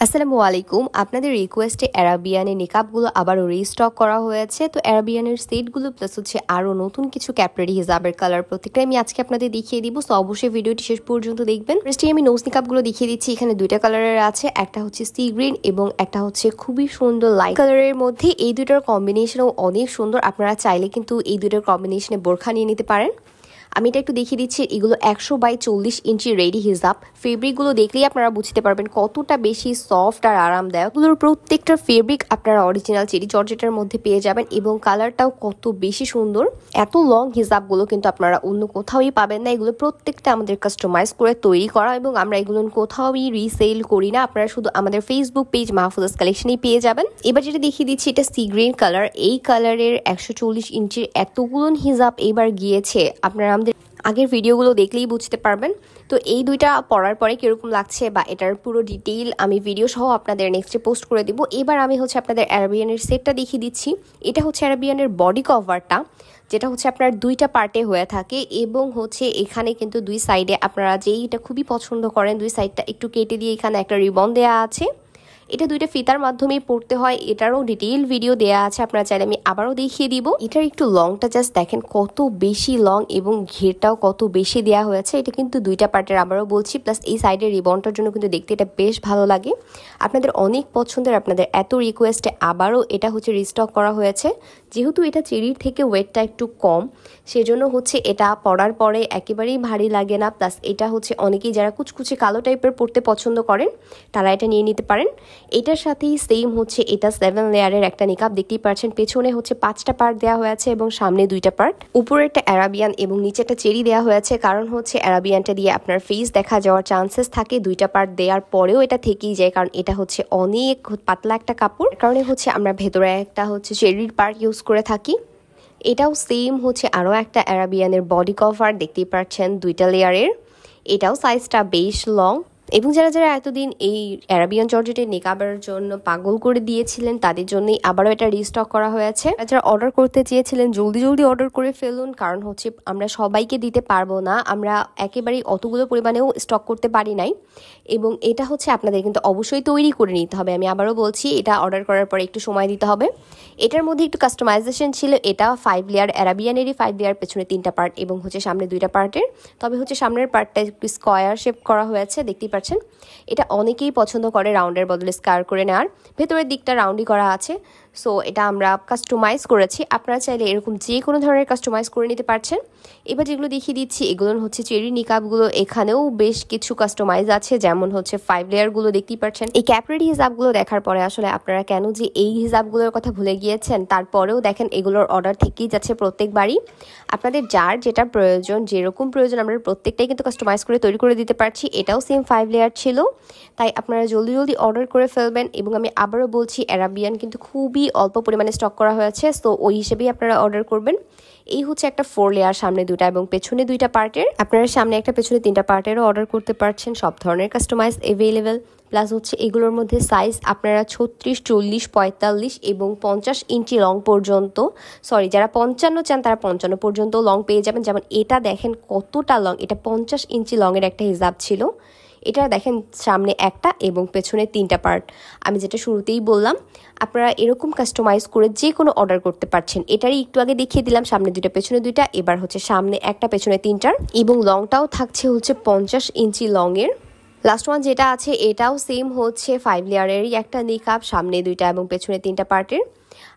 আসসালামু আলাইকুম। আপনাদের রিকোয়েস্টে অ্যারাবিয়ানের নিকাবগুলো আবারও রিস্টক করা হয়েছে। তো অ্যারাবিয়ানের সেটগুলো প্লাস হচ্ছে আরও নতুন কিছু ক্যাপরেডি হিজাবের কালার প্রত্যেকটাই আমি আজকে আপনাদের দেখিয়ে দিব। সো অবশ্যই ভিডিওটি শেষ পর্যন্ত দেখবেন। ফার্স্টে আমি নোজ নিকাবগুলো দেখিয়ে দিচ্ছি। এখানে দুইটা কালারের আছে, একটা হচ্ছে সি গ্রিন এবং একটা হচ্ছে খুবই সুন্দর লাইট কালারের মধ্যে। এই দুইটার কম্বিনেশনও অনেক সুন্দর। আপনারা চাইলে কিন্তু এই দুইটার কম্বিনেশনে বোরখা নিয়ে নিতে পারেন। আমি এটা একটু দেখিয়ে দিচ্ছি। এগুলো 100/40 ইঞ্চি রেডি হিজাব। ফেব্রিকগুলো দেখলেই আপনারা বুঝতে পারবেন কতটা বেশি সফট আর আরামদায়ক। এগুলোর প্রত্যেকটা ফেব্রিক আপনারা অরিজিনাল চেরি জর্জেটের মধ্যে পেয়ে যাবেন এবং কালারটাও কত বেশি সুন্দর। এত লং হিজাবগুলো কিন্তু আপনারা অন্য কোথাওই পাবেন না। এগুলো প্রত্যেকটা আমাদের কাস্টমাইজ করে তৈরি করা এবং আমরা এগুলো কোথাওই রিসেল করি না। আপনারা শুধু আমাদের ফেসবুক পেজ মাহফুজাস কালেকশনেই পেয়ে যাবেন। এবার যেটা দেখিয়ে দিচ্ছি এটা সি গ্রিন কালার। এই কালারের 140 ইঞ্চির এতগুলো হিজাব এবার গিয়েছে, আপনারা আগের ভিডিওগুলো দেখলেই বুঝতে পারবেন। তো এই দুইটা পরার পরে কিরকম লাগছে বা এটার পুরো ডিটেইল আমি ভিডিও সহ আপনাদের নেক্সটে পোস্ট করে দিব। এবার আমি হচ্ছে আপনাদের অ্যারাবিয়ানের সেটটা দেখিয়ে দিচ্ছি। এটা হচ্ছে অ্যারাবিয়ানের বডি কভারটা, যেটা হচ্ছে আপনার দুইটা পার্টে হয়ে থাকে এবং হচ্ছে এখানে কিন্তু দুই সাইডে আপনারা যেই এটা খুবই পছন্দ করেন দুই সাইডটা একটু কেটে দিয়ে এখানে একটা রিবন দেওয়া আছে। এটা দুইটা ফিতার মাধ্যমেই পড়তে হয়, এটারও ডিটেইল ভিডিও দেয়া আছে, আপনারা চাইলে আমি আবারও দেখিয়ে দিব। এটার একটু লংটা জাস্ট দেখেন কত বেশি লং এবং ঘেরটাও কত বেশি দেয়া হয়েছে। এটা কিন্তু দুইটা পার্টের, আবারও বলছি, প্লাস এই সাইডের রিবনটার জন্য কিন্তু দেখতে এটা বেশ ভালো লাগে। আপনাদের অনেক পছন্দের, আপনাদের এত রিকোয়েস্টে আবারও এটা হচ্ছে রিস্টক করা হয়েছে। যেহেতু এটা চেরির থেকে ওয়েটটা একটু কম, সেজন্য হচ্ছে এটা পরার পরে একেবারেই ভারী লাগে না। প্লাস এটা হচ্ছে অনেকেই যারা কুচকুচে কালো টাইপের পরতে পছন্দ করেন তারা এটা নিয়ে নিতে পারেন। এটার সাথেই সেম হচ্ছে এটা 7 লেয়ারের একটা নিকাব দেখতেই পাচ্ছেন। পেছনে হচ্ছে 5টা পার্ট দেওয়া হয়েছে এবং সামনে 2টা পার্ট। উপরে একটা অ্যারাবিয়ান এবং নিচে একটা চেরি দেওয়া হয়েছে, কারণ হচ্ছে অ্যারাবিয়ানটা দিয়ে আপনার ফেস দেখা যাওয়ার চান্সেস থাকে। 2টা পার্ট দেওয়ার পরেও এটা থেকেই যায়, কারণ এটা হচ্ছে অনেক পাতলা একটা কাপড়। কারণে হচ্ছে আমরা ভেতরে একটা হচ্ছে চেরির পার্ট ইউজ করে থাকি। এটাও সেম হচ্ছে আরও একটা অ্যারাবিয়ানের বডি কভার দেখতেই পাচ্ছেন 2টা লেয়ারের। এটাও সাইজটা বেশ লং এবং যারা যারা এতদিন এই অ্যারাবিয়ান জর্জেটের নিকাবের জন্য পাগল করে দিয়েছিলেন তাদের জন্যই আবারও এটা রিস্টক করা হয়েছে। যারা অর্ডার করতে চেয়েছিলেন জলদি জলদি অর্ডার করে ফেলুন, কারণ হচ্ছে আমরা সবাইকে দিতে পারবো না, আমরা একেবারেই অতগুলো পরিমাণেও স্টক করতে পারি নাই এবং এটা হচ্ছে আপনাদের কিন্তু অবশ্যই তৈরি করে নিতে হবে। আমি আবারও বলছি, এটা অর্ডার করার পরে একটু সময় দিতে হবে। এটার মধ্যে একটু কাস্টমাইজেশন ছিল। এটা 5 লেয়ার অ্যারাবিয়ানেরই 5 লেয়ার, পেছনে 3টা পার্ট এবং হচ্ছে সামনে 2টা পার্টের। তবে হচ্ছে সামনের পার্টটা একটু স্কোয়ার শেপ করা হয়েছে দেখতেই পাচ্ছেন। এটা অনেকেই পছন্দ করে রাউন্ডের বদলে স্কার করে নেওয়ার, ভেতরের দিকটা রাউন্ডই করা আছে। সো এটা আমরা কাস্টমাইজ করেছি, আপনারা চাইলে এরকম যে কোনো ধরনের কাস্টমাইজ করে নিতে পারছেন। এবার যেগুলো দেখিয়ে দিচ্ছি এগুলো হচ্ছে চেরি নিকাবগুলো। এখানেও বেশ কিছু কাস্টমাইজ আছে, যেমন হচ্ছে 5 লেয়ারগুলো দেখতেই পাচ্ছেন। এই ক্যাপরেড হিজাবগুলো দেখার পরে আসলে আপনারা কেন যে এই হিজাবগুলোর কথা ভুলে গিয়েছেন, তারপরেও দেখেন এগুলোর অর্ডার থেকেই যাচ্ছে প্রত্যেকবারই। আপনাদের যার যেটা প্রয়োজন, যেরকম প্রয়োজন আমরা প্রত্যেকটাই কিন্তু কাস্টমাইজ করে তৈরি করে দিতে পারছি। এটাও সেম 5 লেয়ার ছিল, তাই আপনারা জলদি জলদি অর্ডার করে ফেলবেন। এবং আমি আবারও বলছি, অ্যারাবিয়ান কিন্তু খুবই অল্প পরিমাণে স্টক করা হয়েছে, সো ওই হিসেবেই আপনারা অর্ডার করবেন। এই হচ্ছে একটা 4 লেয়ার, সামনে 2টা এবং পেছনে 2টা পার্টের। আপনারা সামনে একটা পেছনে 3টা পার্টেরও অর্ডার করতে পারছেন। সব ধরনের কাস্টমাইজ অ্যাভেলেবেল। প্লাস হচ্ছে এগুলোর মধ্যে সাইজ আপনারা 36, 40, 45 এবং 50 ইঞ্চি লং পর্যন্ত, সরি যারা 55 চান তারা 55 পর্যন্ত লং পেয়ে যাবেন। যেমন এটা দেখেন কতটা লং, এটা 50 ইঞ্চি লংয়ের একটা হিজাব ছিল। এটা দেখেন সামনে একটা এবং পেছনে 3টা পার্ট। আমি যেটা শুরুতেই বললাম, আপনারা এরকম কাস্টমাইজ করে যে কোনো অর্ডার করতে পারছেন। এটারই একটু আগে দেখিয়ে দিলাম, সামনে 2টা পেছনে 2টা, এবার হচ্ছে সামনে একটা পেছনে 3টার এবং লংটাও থাকছে হচ্ছে 50 ইঞ্চি লংয়ের। লাস্ট ওয়ান যেটা আছে এটাও সেম হচ্ছে 5 লেয়ারেরই একটা নিকাব, সামনে 2টা এবং পেছনে 3টা পার্টের।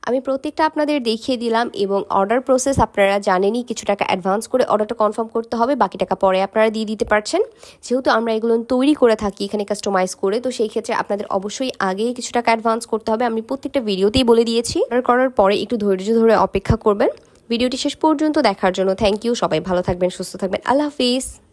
আমি প্রত্যেকটা আপনাদের দেখিয়ে দিলাম এবং অর্ডার প্রসেস আপনারা জানেনই, কিছু টাকা অ্যাডভান্স করে অর্ডারটা কনফার্ম করতে হবে, বাকি টাকা পরে আপনারা দিয়ে দিতে পারছেন। যেহেতু আমরা এগুলো তৈরি করে থাকি এখানে কাস্টমাইজ করে, তো সেই ক্ষেত্রে আপনাদের অবশ্যই আগেই কিছু টাকা অ্যাডভান্স করতে হবে। আমি প্রত্যেকটা ভিডিওতেই বলে দিয়েছি। অর্ডার করার পরে একটু ধৈর্য ধরে অপেক্ষা করবেন। ভিডিওটি শেষ পর্যন্ত দেখার জন্য থ্যাংক ইউ। সবাই ভালো থাকবেন, সুস্থ থাকবেন। আল্লাহ হাফিজ।